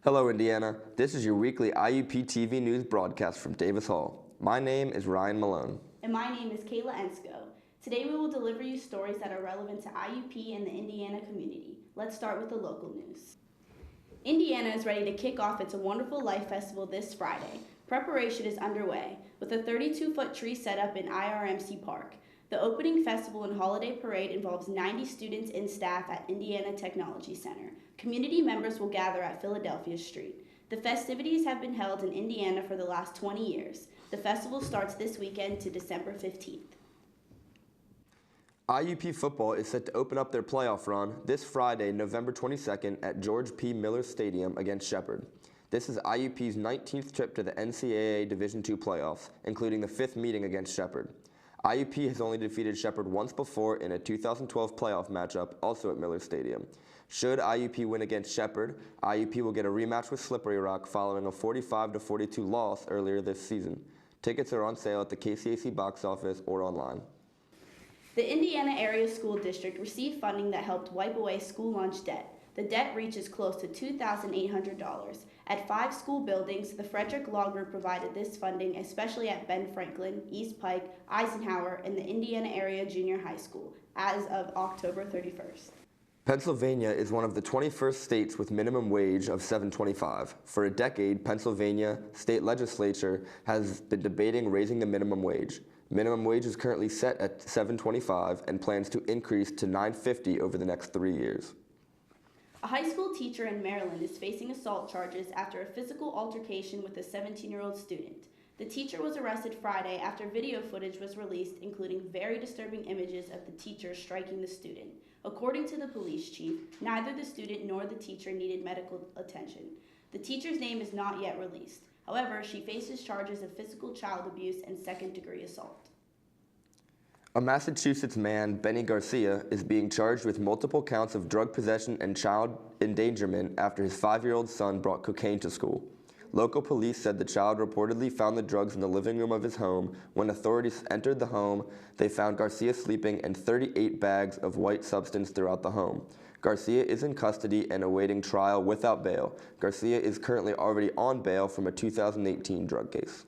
Hello, Indiana. This is your weekly IUP-TV news broadcast from Davis Hall. My name is Ryan Malone. And my name is Kayla Ensko. Today we will deliver you stories that are relevant to IUP and the Indiana community. Let's start with the local news. Indiana is ready to kick off its A Wonderful Life Festival this Friday. Preparation is underway, with a 32-foot tree set up in IRMC Park. The opening festival and holiday parade involves 90 students and staff at Indiana Technology Center. Community members will gather at Philadelphia Street. The festivities have been held in Indiana for the last 20 years. The festival starts this weekend to December 15th. IUP football is set to open up their playoff run this Friday, November 22nd at George P. Miller Stadium against Shepherd. This is IUP's 19th trip to the NCAA Division II playoffs, including the 5th meeting against Shepherd. IUP has only defeated Shepherd once before in a 2012 playoff matchup, also at Miller Stadium. Should IUP win against Shepherd, IUP will get a rematch with Slippery Rock following a 45-42 loss earlier this season. Tickets are on sale at the KCAC box office or online. The Indiana Area School District received funding that helped wipe away school lunch debt. The debt reaches close to $2,800. At 5 school buildings, the Frederick Law Group provided this funding, especially at Ben Franklin, East Pike, Eisenhower, and the Indiana Area Junior High School, as of October 31st. Pennsylvania is one of the 21st states with minimum wage of $7.25. For a decade, Pennsylvania state legislature has been debating raising the minimum wage. Minimum wage is currently set at $7.25 and plans to increase to $9.50 over the next 3 years. A high school teacher in Maryland is facing assault charges after a physical altercation with a 17-year-old student. The teacher was arrested Friday after video footage was released, including very disturbing images of the teacher striking the student. According to the police chief, neither the student nor the teacher needed medical attention. The teacher's name is not yet released. However, she faces charges of physical child abuse and second-degree assault. A Massachusetts man, Benny Garcia, is being charged with multiple counts of drug possession and child endangerment after his 5-year-old son brought cocaine to school. Local police said the child reportedly found the drugs in the living room of his home. When authorities entered the home, they found Garcia sleeping and 38 bags of white substance throughout the home. Garcia is in custody and awaiting trial without bail. Garcia is currently already on bail from a 2018 drug case.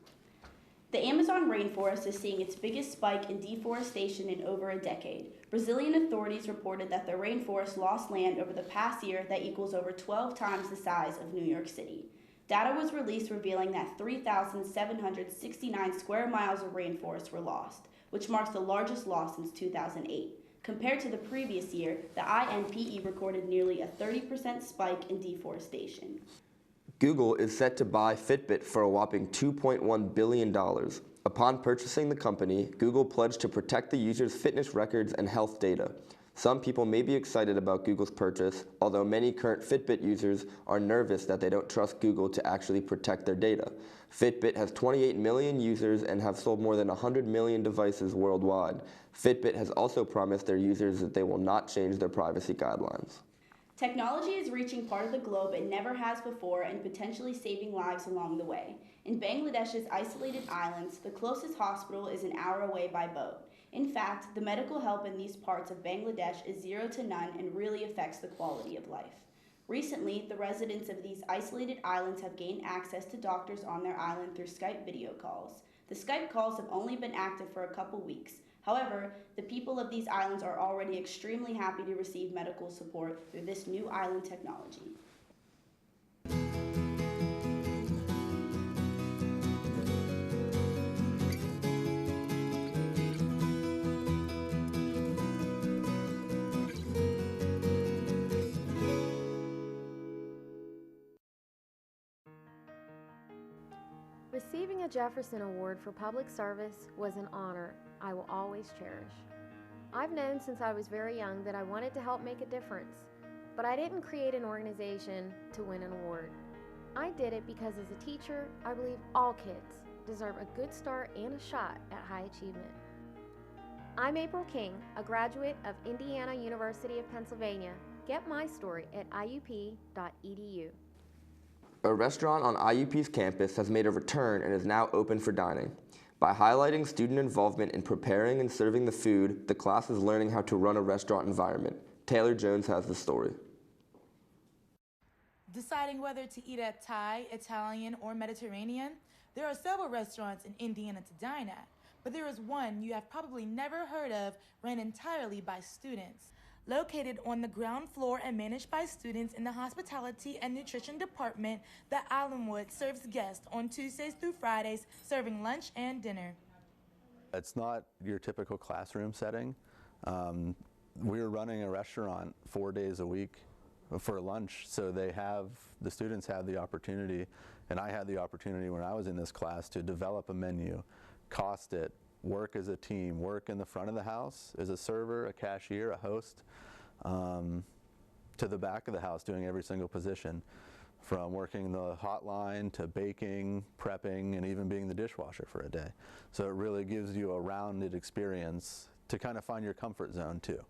The Amazon rainforest is seeing its biggest spike in deforestation in over a decade. Brazilian authorities reported that the rainforest lost land over the past year that equals over 12 times the size of New York City. Data was released revealing that 3,769 square miles of rainforest were lost, which marks the largest loss since 2008. Compared to the previous year, the INPE recorded nearly a 30% spike in deforestation. Google is set to buy Fitbit for a whopping $2.1 billion. Upon purchasing the company, Google pledged to protect the user's fitness records and health data. Some people may be excited about Google's purchase, although many current Fitbit users are nervous that they don't trust Google to actually protect their data. Fitbit has 28 million users and have sold more than 100 million devices worldwide. Fitbit has also promised their users that they will not change their privacy guidelines. Technology is reaching part of the globe it never has before and potentially saving lives along the way. In Bangladesh's isolated islands, the closest hospital is an hour away by boat. In fact, the medical help in these parts of Bangladesh is 0 to none and really affects the quality of life. Recently, the residents of these isolated islands have gained access to doctors on their island through Skype video calls. The Skype calls have only been active for a couple weeks. However, the people of these islands are already extremely happy to receive medical support through this new island technology. Receiving a Jefferson Award for public service was an honor I will always cherish. I've known since I was very young that I wanted to help make a difference, but I didn't create an organization to win an award. I did it because as a teacher, I believe all kids deserve a good start and a shot at high achievement. I'm April King, a graduate of Indiana University of Pennsylvania. Get my story at IUP.edu. A restaurant on IUP's campus has made a return and is now open for dining. By highlighting student involvement in preparing and serving the food, the class is learning how to run a restaurant environment. Taylor Jones has the story. Deciding whether to eat at Thai, Italian, or Mediterranean? There are several restaurants in Indiana to dine at, but there is one you have probably never heard of, ran entirely by students. Located on the ground floor and managed by students in the hospitality and nutrition department, the Islandwood serves guests on Tuesdays through Fridays, serving lunch and dinner. It's not your typical classroom setting. We're running a restaurant 4 days a week for lunch, so the students have the opportunity, and I had the opportunity when I was in this class to develop a menu, cost it, work as a team, work in the front of the house as a server, a cashier, a host, to the back of the house doing every single position, from working the hotline to baking, prepping, and even being the dishwasher for a day. So it really gives you a rounded experience to kind of find your comfort zone too.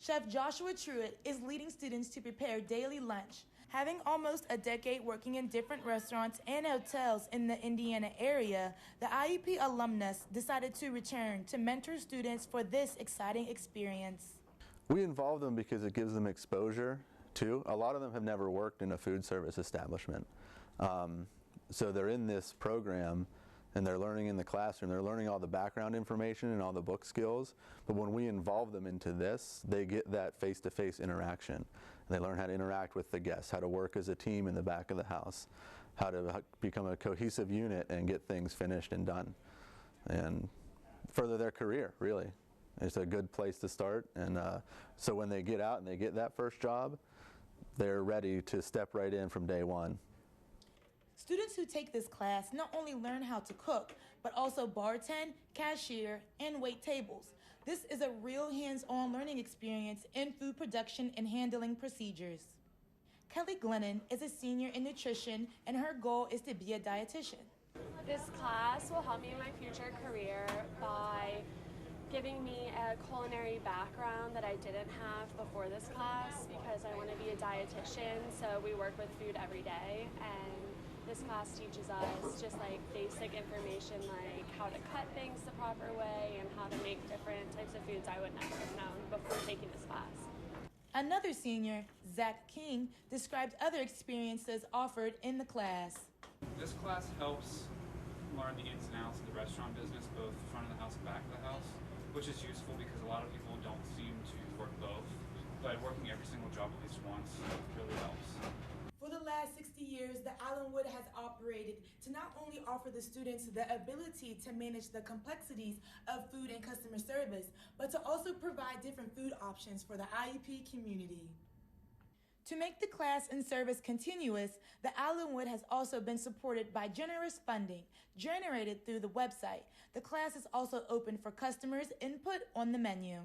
Chef Joshua Truitt is leading students to prepare daily lunch. Having almost a decade working in different restaurants and hotels in the Indiana area, the IUP alumnus decided to return to mentor students for this exciting experience. We involve them because it gives them exposure too. A lot of them have never worked in a food service establishment. So they're in this program and they're learning in the classroom. They're learning all the background information and all the book skills. But when we involve them into this, they get that face-to-face interaction. They learn how to interact with the guests, how to work as a team in the back of the house, how to become a cohesive unit and get things finished and done, and further their career, really. It's a good place to start, and so when they get out and they get that first job, they're ready to step right in from day one. Students who take this class not only learn how to cook, but also bartend, cashier, and wait tables. This is a real hands-on learning experience in food production and handling procedures. Kelly Glennon is a senior in nutrition, and her goal is to be a dietitian. This class will help me in my future career by giving me a culinary background that I didn't have before this class, because I want to be a dietitian, so we work with food every day, and this class teaches us just like basic information like how to cut things the proper way and how to make different types of foods I would never have known before taking this class. Another senior, Zach King, described other experiences offered in the class. This class helps learn the ins and outs of the restaurant business, both front of the house and back of the house, which is useful because a lot of people don't seem to work both, but working every single job at least once really helps. For the last 60 years, the Islandwood has operated to not only offer the students the ability to manage the complexities of food and customer service, but to also provide different food options for the IUP community. To make the class and service continuous, the Islandwood has also been supported by generous funding generated through the website. The class is also open for customers' input on the menu.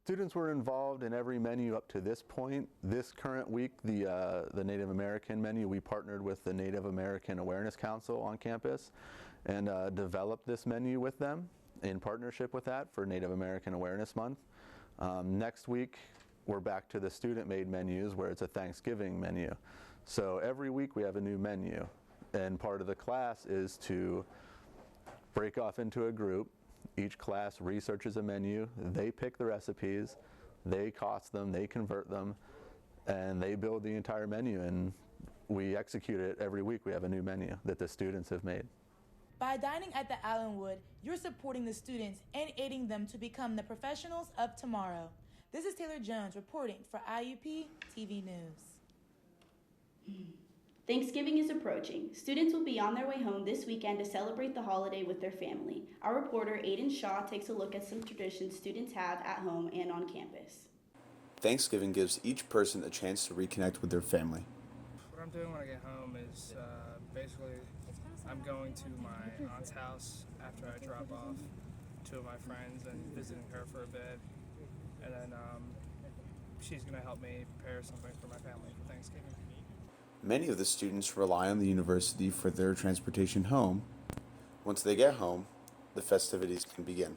Students were involved in every menu up to this point. This current week, the Native American menu, we partnered with the Native American Awareness Council on campus and developed this menu with them in partnership with that for Native American Awareness Month. Next week, we're back to the student-made menus where it's a Thanksgiving menu. So every week we have a new menu, and part of the class is to break off into a group. Each class researches a menu, they pick the recipes, they cost them, they convert them, and they build the entire menu, and we execute it every week. We have a new menu that the students have made. By dining at the Islandwood, you're supporting the students and aiding them to become the professionals of tomorrow. This is Taylor Jones reporting for IUP-TV News. Thanksgiving is approaching. Students will be on their way home this weekend to celebrate the holiday with their family. Our reporter, Aiden Shaw, takes a look at some traditions students have at home and on campus. Thanksgiving gives each person a chance to reconnect with their family. What I'm doing when I get home is basically I'm going to my aunt's house after I drop off two of my friends and visiting her for a bit. And then she's going to help me prepare something for my family for Thanksgiving. Many of the students rely on the university for their transportation home. Once they get home, the festivities can begin.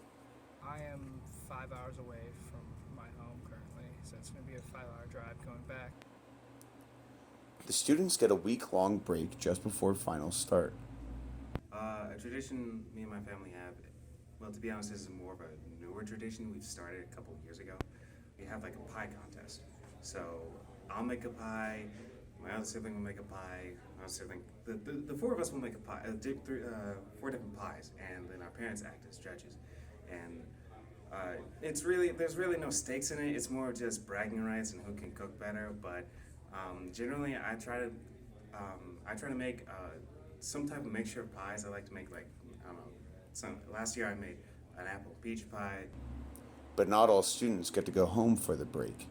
I am 5 hours away from my home currently, so it's going to be a 5-hour drive going back. The students get a week-long break just before finals start. A tradition me and my family have, well, to be honest, this is more of a newer tradition. We've started a couple of years ago. We have like a pie contest. So I'll make a pie, My other sibling will make a pie. My sibling, the four of us will make a pie, four different pies, and then our parents act as judges. And there's really no stakes in it. It's more just bragging rights and who can cook better. But generally, I try to make some type of mixture of pies. I like to make, like, I don't know. Last year I made an apple peach pie. But not all students get to go home for the break.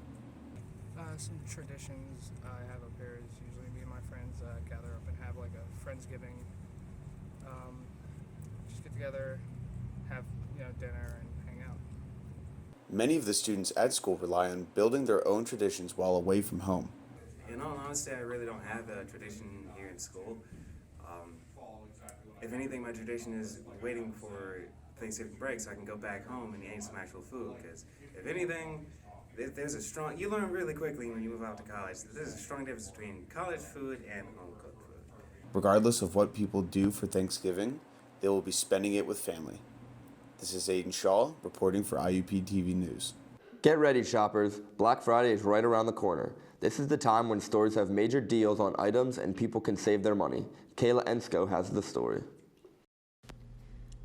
Some traditions I have up here is usually me and my friends gather up and have like a Friendsgiving. Just get together, have dinner, and hang out. Many of the students at school rely on building their own traditions while away from home. In all honesty, I really don't have a tradition here in school. If anything, my tradition is waiting for Thanksgiving break so I can go back home and eat some actual food. Because if anything, you learn really quickly when you move out to college. There's a strong difference between college food and home-cooked food. Regardless of what people do for Thanksgiving, they will be spending it with family. This is Aiden Shaw reporting for IUP-TV News. Get ready, shoppers. Black Friday is right around the corner. This is the time when stores have major deals on items and people can save their money. Kayla Ensko has the story.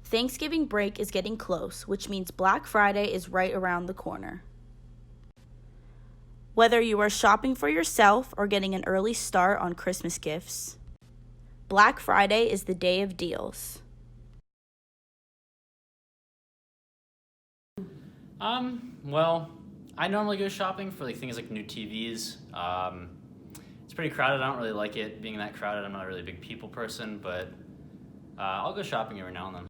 Thanksgiving break is getting close, which means Black Friday is right around the corner. Whether you are shopping for yourself or getting an early start on Christmas gifts, Black Friday is the day of deals. Well, I normally go shopping for things like new TVs. It's pretty crowded. I don't really like it being that crowded. I'm not a really big people person, but I'll go shopping every now and then.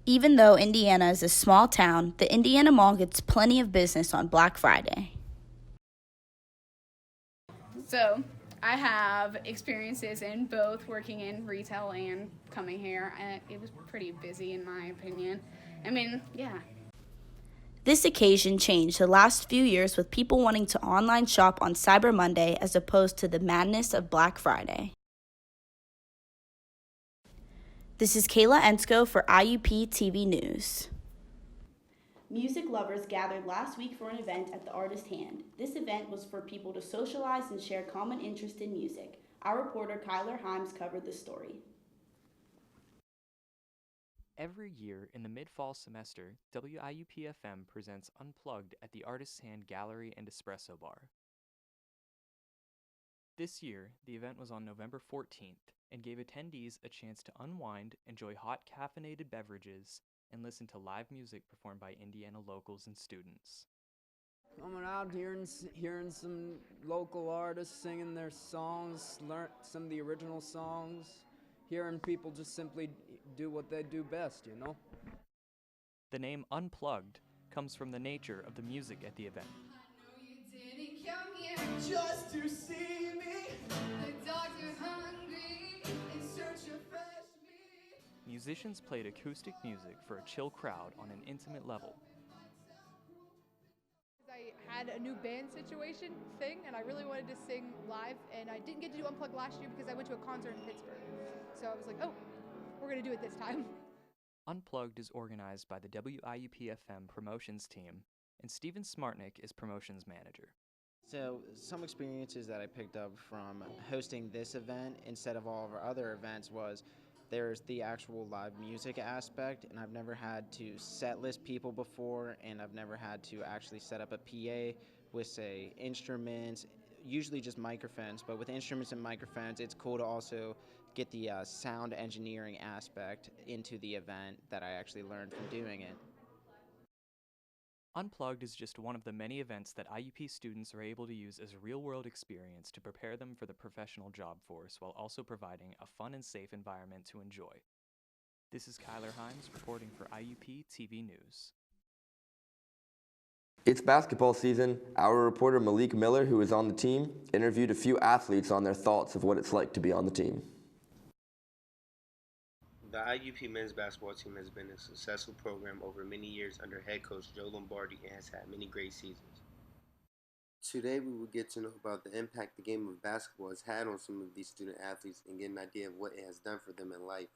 Even though Indiana is a small town, the Indiana Mall gets plenty of business on Black Friday. So, I have experiences in both working in retail and coming here, and it was pretty busy in my opinion. I mean, yeah. This occasion changed the last few years with people wanting to online shop on Cyber Monday as opposed to the madness of Black Friday. This is Kayla Ensko for IUP-TV News. Music lovers gathered last week for an event at the Artist Hand. This event was for people to socialize and share common interest in music. Our reporter Kyler Himes covered the story. Every year in the mid-fall semester, WIUP-FM presents Unplugged at the Artist's Hand Gallery and Espresso Bar. This year, the event was on November 14th and gave attendees a chance to unwind, enjoy hot caffeinated beverages, and listen to live music performed by Indiana locals and students. Coming out here and hearing some local artists singing their songs, learn some of the original songs, hearing people just simply do what they do best, you know? The name Unplugged comes from the nature of the music at the event. Just to see me. The dogs are hungry in search of fresh meat. Musicians played acoustic music for a chill crowd on an intimate level. I had a new band situation thing, and I really wanted to sing live, and I didn't get to do Unplugged last year because I went to a concert in Pittsburgh. So I was like, oh, we're going to do it this time. Unplugged is organized by the WIUP-FM promotions team, and Steven Smartnick is promotions manager. So some experiences that I picked up from hosting this event instead of all of our other events was there's the actual live music aspect, and I've never had to set list people before, and I've never had to actually set up a PA with, say, instruments, usually just microphones, but with instruments and microphones, it's cool to also get the sound engineering aspect into the event that I actually learned from doing it. Unplugged is just one of the many events that IUP students are able to use as a real-world experience to prepare them for the professional job force while also providing a fun and safe environment to enjoy. This is Kyler Himes reporting for IUP-TV News. It's basketball season. Our reporter Malik Miller, who is on the team, interviewed a few athletes on their thoughts of what it's like to be on the team. The IUP men's basketball team has been a successful program over many years under head coach Joe Lombardi and has had many great seasons. Today we will get to know about the impact the game of basketball has had on some of these student athletes and get an idea of what it has done for them in life.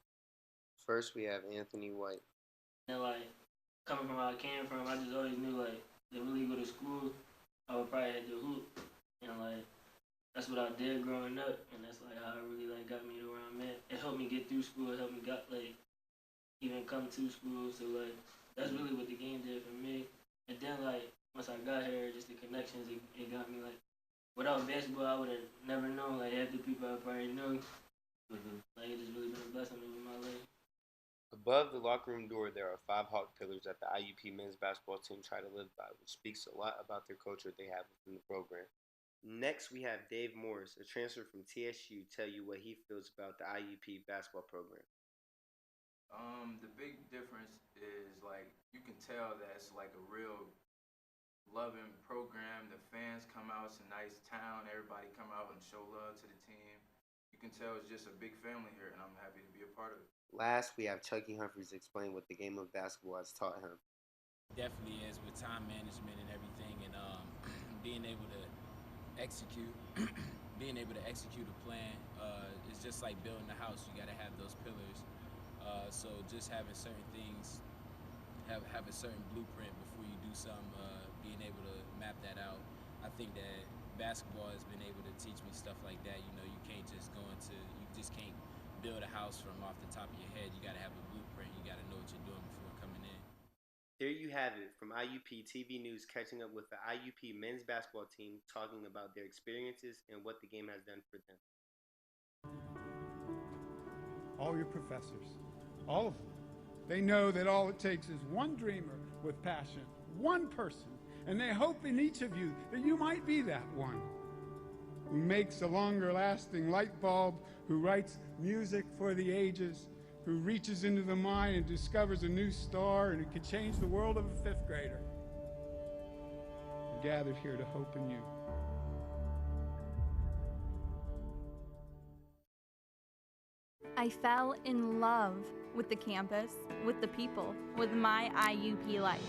First we have Anthony White. And coming from where I came from, I just always knew to really go to school, I would probably have to hoop. And that's that's what I did growing up, and that's like how it really like got me to where I'm at. It helped me get through school. It helped me even come to school. So like that's really what the game did for me. And then like once I got here, just the connections, it got me like. Without basketball, I would have never known like half the people I probably knew. Like it just really been a blessing over my life. Above the locker room door, there are 5 Hawk pillars that the IUP men's basketball team try to live by, which speaks a lot about their culture they have within the program. Next, we have Dave Morris, a transfer from TSU, tell you what he feels about the IUP basketball program. The big difference is like you can tell that it's like a real loving program. The fans come out, it's a nice town, everybody come out and show love to the team. You can tell it's just a big family here, and I'm happy to be a part of it. Last, we have Chucky Humphreys explain what the game of basketball has taught him. Definitely is with time management and everything, and being able to execute, a plan. It's just like building a house. You got to have those pillars. So just having certain things, have a certain blueprint before you do something, being able to map that out. I think that basketball has been able to teach me stuff like that. You know, you just can't build a house from off the top of your head. You got to have a blueprint. You got to know what you're doing before coming in. There you have it, from IUP-TV News, catching up with the IUP men's basketball team, talking about their experiences and what the game has done for them. All your professors, all of them, they know that all it takes is one dreamer with passion, one person, and they hope in each of you that you might be that one who makes a longer-lasting light bulb, who writes music for the ages, who reaches into the mind and discovers a new star and it could change the world of a 5th grader. We're gathered here to hope in you. I fell in love with the campus, with the people, with my IUP life.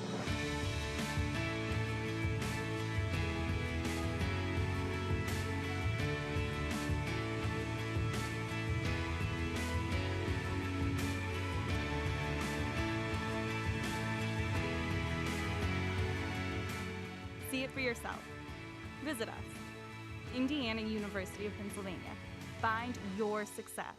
See it for yourself. Visit us. Indiana University of Pennsylvania. Find your success.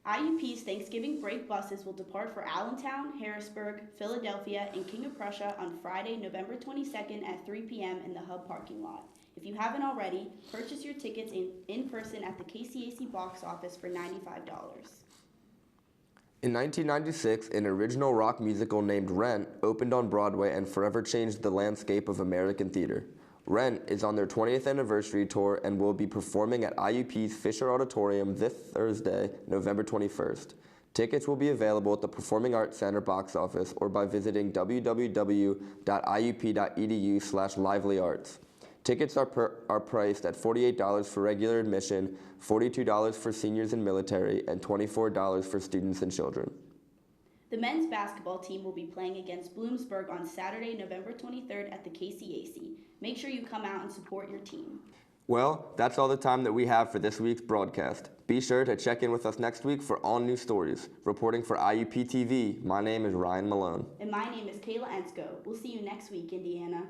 IUP's Thanksgiving break buses will depart for Allentown, Harrisburg, Philadelphia, and King of Prussia on Friday, November 22nd at 3 p.m. in the Hub parking lot. If you haven't already, purchase your tickets in person at the KCAC box office for $95. In 1996, an original rock musical named Rent opened on Broadway and forever changed the landscape of American theater. Rent is on their 20th anniversary tour and will be performing at IUP's Fisher Auditorium this Thursday, November 21st. Tickets will be available at the Performing Arts Center box office or by visiting www.iup.edu/livelyarts. Tickets are priced at $48 for regular admission, $42 for seniors and military, and $24 for students and children. The men's basketball team will be playing against Bloomsburg on Saturday, November 23rd at the KCAC. Make sure you come out and support your team. Well, that's all the time that we have for this week's broadcast. Be sure to check in with us next week for all new stories. Reporting for IUP-TV, my name is Ryan Malone. And my name is Kayla Ensko. We'll see you next week, Indiana.